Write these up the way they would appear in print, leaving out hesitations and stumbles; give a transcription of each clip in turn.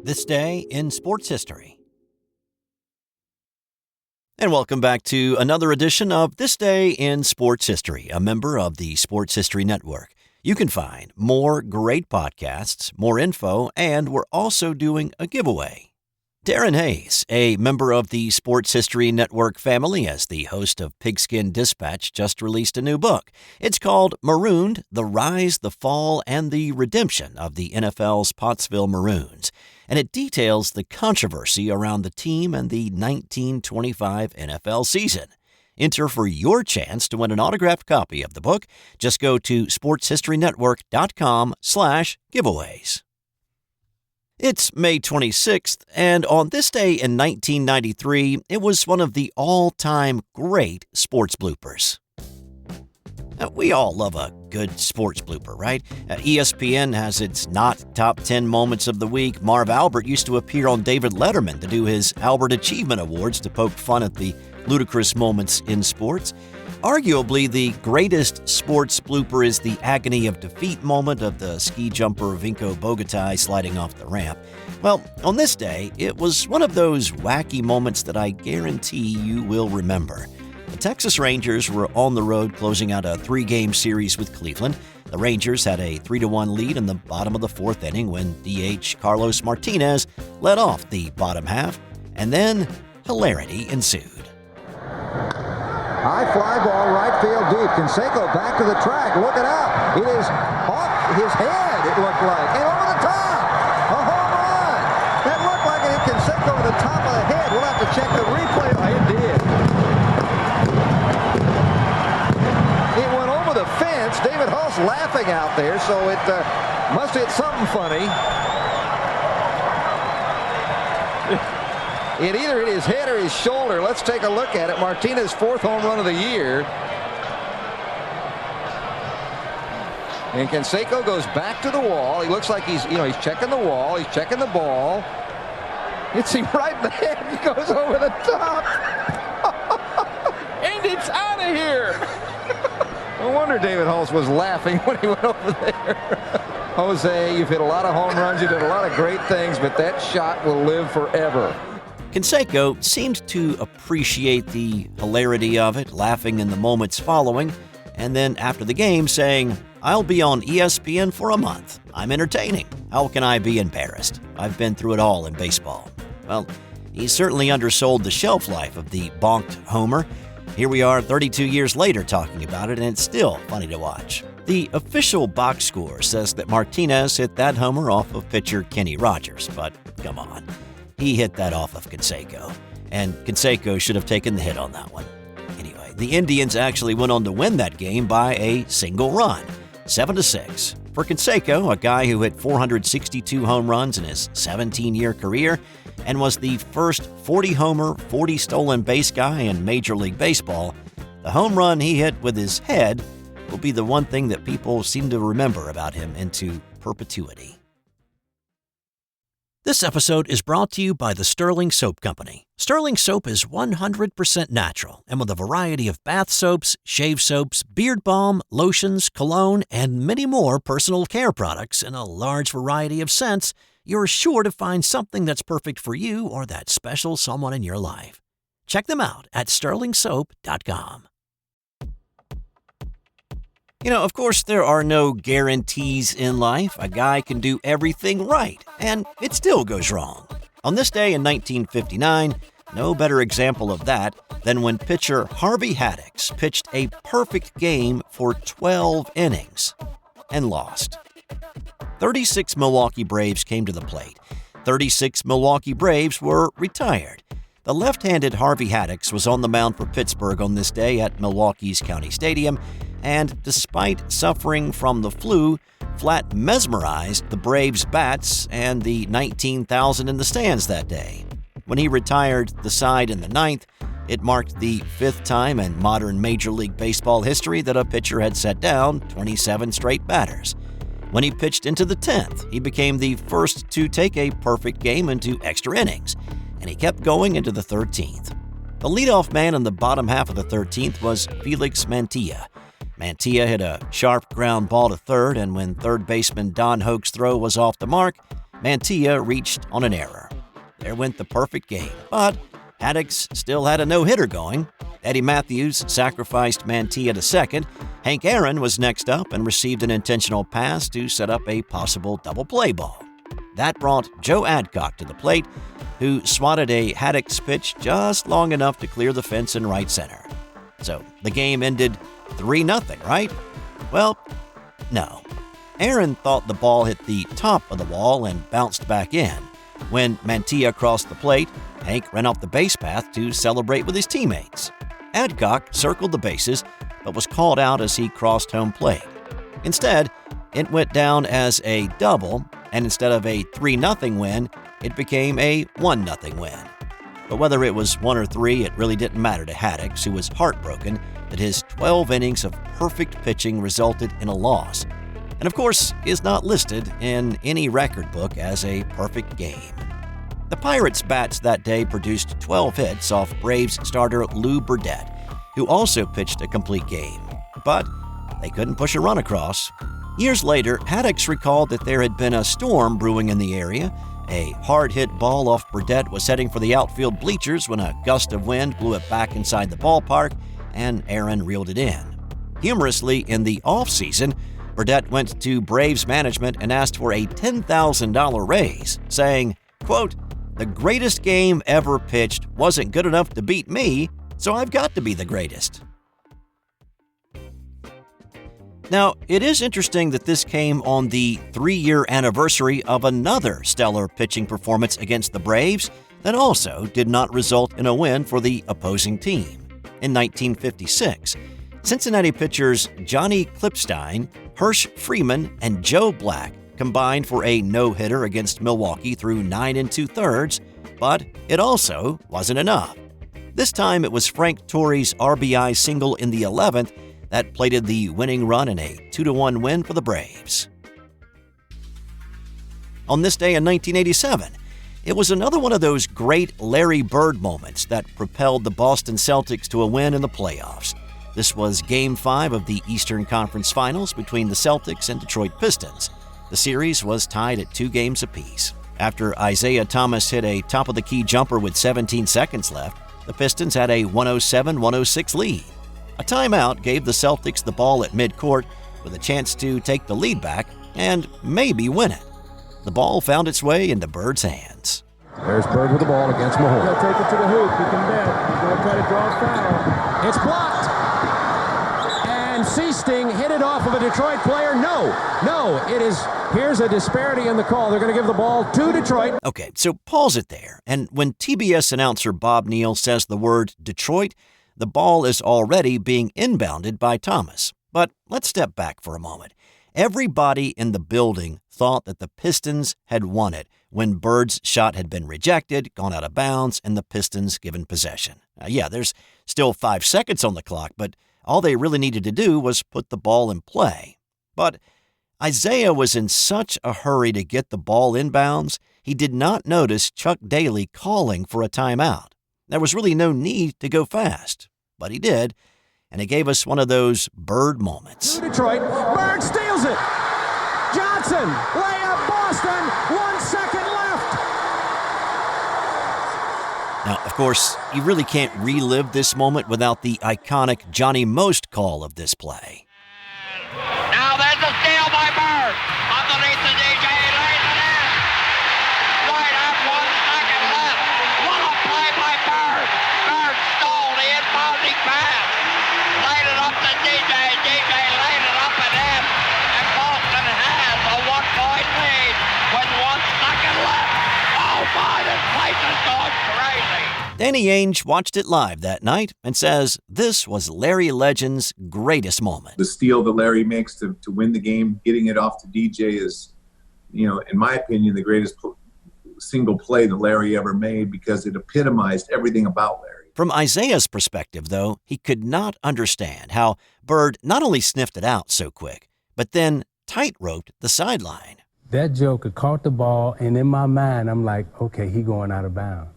This Day in Sports History. And welcome back to another edition of This Day in Sports History, a member of the Sports History Network. You can find more great podcasts, more info, and we're also doing a giveaway. Darren Hayes, a member of the Sports History Network family as the host of Pigskin Dispatch, just released a new book. It's called Marooned, The Rise, the Fall, and the Redemption of the NFL's Pottsville Maroons. And it details the controversy around the team and the 1925 NFL season. Enter for your chance to win an autographed copy of the book. Just go to sportshistorynetwork.com/giveaways. It's May 26th, and on this day in 1993, it was one of the all-time great sports bloopers. We all love a good sports blooper, right? ESPN has its not top 10 moments of the week. Marv Albert used to appear on David Letterman to do his Albert Achievement Awards to poke fun at the ludicrous moments in sports. Arguably, the greatest sports blooper is the agony of defeat moment of the ski jumper Vinko Bogataj sliding off the ramp. Well, on this day, it was one of those wacky moments that I guarantee you will remember. The Texas Rangers were on the road closing out a 3-game series with Cleveland. The Rangers had a 3-1 lead in the bottom of the 4th inning when DH Carlos Martinez led off the bottom half, and then hilarity ensued. High fly ball, right field deep. Canseco back to the track, looking up. It is off his head, it looked like, and over the top. A home run. That looked like it hit Canseco over the top of the head. We'll have to check the replay. It did. It went over the fence. David Hull's laughing out there, so it must hit something funny. It either hit his head or his shoulder. Let's take a look at it. Martinez's 4th home run of the year. And Canseco goes back to the wall. He looks like he's checking the wall. He's checking the ball. Hits him right in the head. He goes over the top. And it's out of here. No wonder David Hulse was laughing when he went over there. Jose, you've hit a lot of home runs. You did a lot of great things, but that shot will live forever. Canseco seemed to appreciate the hilarity of it, laughing in the moments following, and then after the game saying, "I'll be on ESPN for a month. I'm entertaining. How can I be embarrassed? I've been through it all in baseball." Well, he certainly undersold the shelf life of the bonked homer. Here we are 32 years later talking about it, and it's still funny to watch. The official box score says that Martinez hit that homer off of pitcher Kenny Rogers, but come on. He hit that off of Canseco, and Canseco should have taken the hit on that one. Anyway, the Indians actually went on to win that game by a single run, 7-6. For Canseco, a guy who hit 462 home runs in his 17-year career and was the first 40-homer, 40-stolen base guy in Major League Baseball, the home run he hit with his head will be the one thing that people seem to remember about him into perpetuity. This episode is brought to you by the Sterling Soap Company. Sterling Soap is 100% natural, and with a variety of bath soaps, shave soaps, beard balm, lotions, cologne, and many more personal care products in a large variety of scents, you're sure to find something that's perfect for you or that special someone in your life. Check them out at sterlingsoap.com. Of course, there are no guarantees in life. A guy can do everything right, and it still goes wrong. On this day in 1959, no better example of that than when pitcher Harvey Haddix pitched a perfect game for 12 innings and lost. 36 Milwaukee Braves came to the plate. 36 Milwaukee Braves were retired. The left-handed Harvey Haddix was on the mound for Pittsburgh on this day at Milwaukee's County Stadium, and despite suffering from the flu, flat mesmerized the Braves' bats and the 19,000 in the stands that day. When he retired the side in the 9th, it marked the 5th time in modern Major League Baseball history that a pitcher had set down 27 straight batters. When he pitched into the 10th, he became the first to take a perfect game into extra innings, and he kept going into the 13th. The leadoff man in the bottom half of the 13th was Felix Mantilla. Mantilla hit a sharp ground ball to third, and when third baseman Don Hoke's throw was off the mark, Mantilla reached on an error. There went the perfect game, but Haddix still had a no-hitter going. Eddie Matthews sacrificed Mantilla to second. Hank Aaron was next up and received an intentional pass to set up a possible double play ball. That brought Joe Adcock to the plate, who swatted a Haddix pitch just long enough to clear the fence in right center. So the game ended 3-0, right? Well, no. Aaron thought the ball hit the top of the wall and bounced back in. When Mantilla crossed the plate, Hank ran off the base path to celebrate with his teammates. Adcock circled the bases, but was called out as he crossed home plate. Instead, it went down as a double, and instead of a 3-0 win, it became a 1-0 win. But whether it was 1 or 3, it really didn't matter to Haddix, who was heartbroken that his 12 innings of perfect pitching resulted in a loss, and of course is not listed in any record book as a perfect game. The Pirates' bats that day produced 12 hits off Braves starter Lou Burdette, who also pitched a complete game, but they couldn't push a run across. Years later, Haddix recalled that there had been a storm brewing in the area. A hard-hit ball off Burdette was heading for the outfield bleachers when a gust of wind blew it back inside the ballpark, and Aaron reeled it in. Humorously, in the offseason, Burdette went to Braves management and asked for a $10,000 raise, saying, quote, "The greatest game ever pitched wasn't good enough to beat me, so I've got to be the greatest." Now, it is interesting that this came on the 3-year anniversary of another stellar pitching performance against the Braves that also did not result in a win for the opposing team. In 1956, Cincinnati pitchers Johnny Klippstein, Hersh Freeman, and Joe Black combined for a no-hitter against Milwaukee through 9 2/3, but it also wasn't enough. This time it was Frank Torre's RBI single in the 11th that plated the winning run in a 2-1 win for the Braves. On this day in 1987, it was another one of those great Larry Bird moments that propelled the Boston Celtics to a win in the playoffs. This was Game 5 of the Eastern Conference Finals between the Celtics and Detroit Pistons. The series was tied at 2 games apiece. After Isaiah Thomas hit a top-of-the-key jumper with 17 seconds left, the Pistons had a 107-106 lead. A timeout gave the Celtics the ball at midcourt with a chance to take the lead back and maybe win it. The ball found its way into Bird's hands. There's Bird with the ball against Mahone. He'll take it to the hoop. He can bet. He's going to try to draw a foul. It's blocked. And Seasting hit it off of a Detroit player. No, it is. Here's a disparity in the call. They're going to give the ball to Detroit. Okay, so pause it there. And when TBS announcer Bob Neal says the word Detroit, the ball is already being inbounded by Thomas. But let's step back for a moment. Everybody in the building thought that the Pistons had won it when Bird's shot had been rejected, gone out of bounds, and the Pistons given possession. Yeah, there's still 5 seconds on the clock, but all they really needed to do was put the ball in play. But Isaiah was in such a hurry to get the ball inbounds, he did not notice Chuck Daly calling for a timeout. There was really no need to go fast, but he did, and it gave us one of those Bird moments. Detroit, Bird steals it. Johnson, layup, Boston, 1 second left. Now, of course, you really can't relive this moment without the iconic Johnny Most call of this play. Now there's a steal by Bird. Underneath the DJ, lays it in. Right up, 1 second left. What a play by Bird. Bird stole the inbounding pass. Laid it up to DJ. DJ laid it up at him. And Boston has a 1-point lead with 1 second left. Oh my, this place is going crazy. Danny Ainge watched it live that night and says this was Larry Legend's greatest moment. The steal that Larry makes to win the game, getting it off to DJ is, in my opinion, the greatest single play that Larry ever made because it epitomized everything about Larry. From Isaiah's perspective, though, he could not understand how Bird not only sniffed it out so quick, but then tight-roped the sideline. That joker caught the ball, and in my mind, I'm like, okay, he going out of bounds.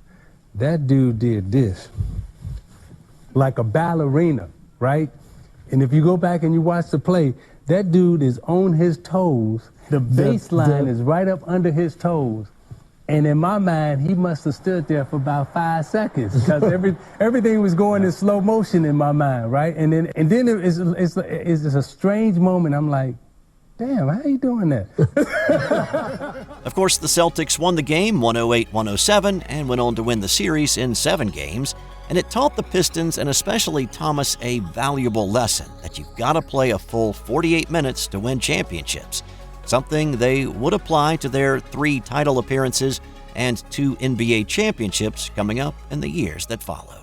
That dude did this, like a ballerina, right? And if you go back and you watch the play, that dude is on his toes, The baseline is right up under his toes. And in my mind, he must have stood there for about 5 seconds because everything was going in slow motion in my mind, right? And then it's a strange moment. I'm like, damn, how are you doing that? Of course, the Celtics won the game 108-107 and went on to win the series in 7 games. And it taught the Pistons, and especially Thomas, a valuable lesson that you've got to play a full 48 minutes to win championships, something they would apply to their 3 title appearances and 2 NBA championships coming up in the years that followed.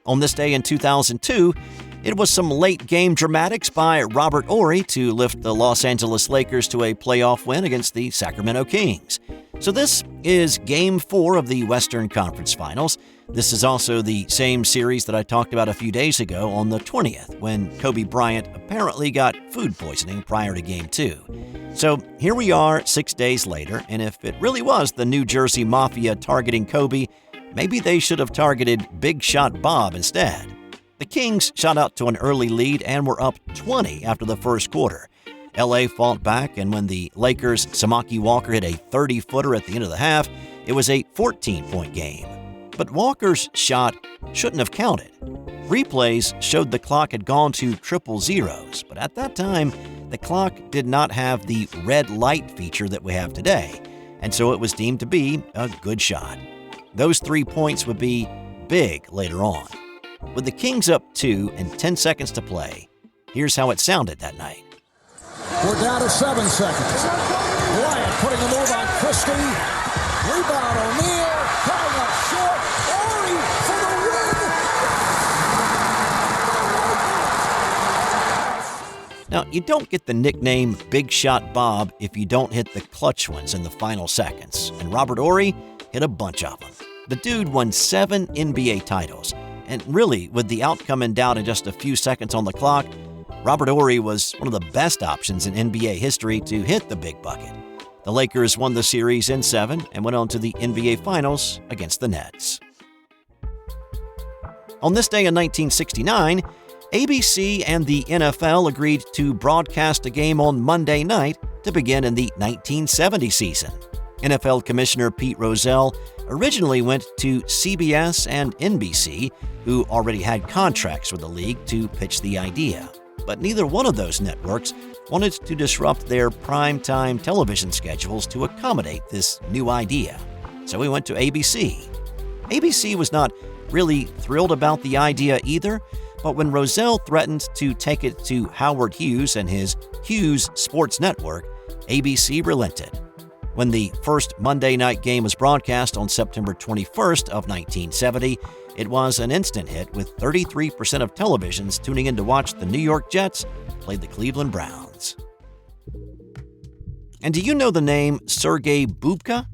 On this day in 2002, it was some late-game dramatics by Robert Horry to lift the Los Angeles Lakers to a playoff win against the Sacramento Kings. So this is Game 4 of the Western Conference Finals. This is also the same series that I talked about a few days ago on the 20th, when Kobe Bryant apparently got food poisoning prior to Game 2. So here we are 6 days later, and if it really was the New Jersey Mafia targeting Kobe, maybe they should have targeted Big Shot Bob instead. The Kings shot out to an early lead and were up 20 after the first quarter. LA fought back, and when the Lakers' Samaki Walker hit a 30-footer at the end of the half, it was a 14-point game. But Walker's shot shouldn't have counted. Replays showed the clock had gone to triple zeros, but at that time, the clock did not have the red light feature that we have today, and so it was deemed to be a good shot. Those 3 points would be big later on. With the Kings up 2 and 10 seconds to play, here's how it sounded that night. We're down to 7 seconds. Bryant putting a move on Christie. Rebound O'Neal. Coming up short. Horry for the win. Now, you don't get the nickname Big Shot Bob if you don't hit the clutch ones in the final seconds, and Robert Horry hit a bunch of them. The dude won 7 NBA titles, and really, with the outcome in doubt in just a few seconds on the clock, Robert Horry was one of the best options in NBA history to hit the big bucket. The Lakers won the series in 7 and went on to the NBA Finals against the Nets. On this day in 1969, ABC and the NFL agreed to broadcast a game on Monday night to begin in the 1970 season. NFL Commissioner Pete Rozelle originally went to CBS and NBC, who already had contracts with the league, to pitch the idea. But neither one of those networks wanted to disrupt their primetime television schedules to accommodate this new idea. So we went to ABC. ABC was not really thrilled about the idea either, but when Rozelle threatened to take it to Howard Hughes and his Hughes Sports Network, ABC relented. When the first Monday night game was broadcast on September 21st of 1970, it was an instant hit, with 33% of televisions tuning in to watch the New York Jets play the Cleveland Browns. And do you know the name Sergei Bubka?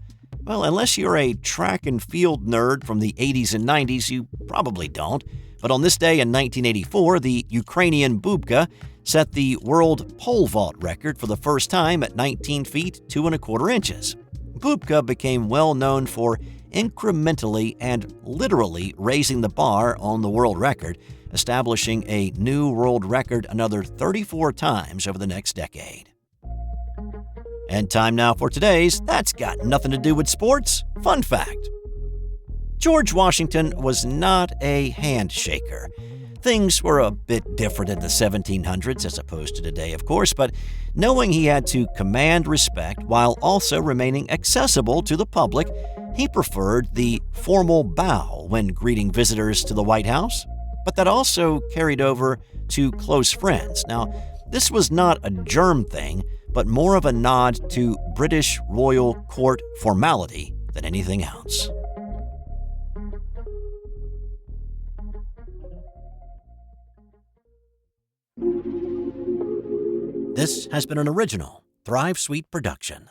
Well, unless you're a track and field nerd from the 80s and 90s, you probably don't. But on this day in 1984, the Ukrainian Bubka set the world pole vault record for the first time at 19 feet 2 1/4 inches. Bubka became well known for incrementally and literally raising the bar on the world record, establishing a new world record another 34 times over the next decade. And time now for today's That's Got Nothing to Do with Sports fun fact. George Washington was not a handshaker. Things were a bit different in the 1700s as opposed to today, of course, but knowing he had to command respect while also remaining accessible to the public, he preferred the formal bow when greeting visitors to the White House. But that also carried over to close friends. Now, this was not a germ thing, but more of a nod to British royal court formality than anything else. This has been an original Thrive Suite production.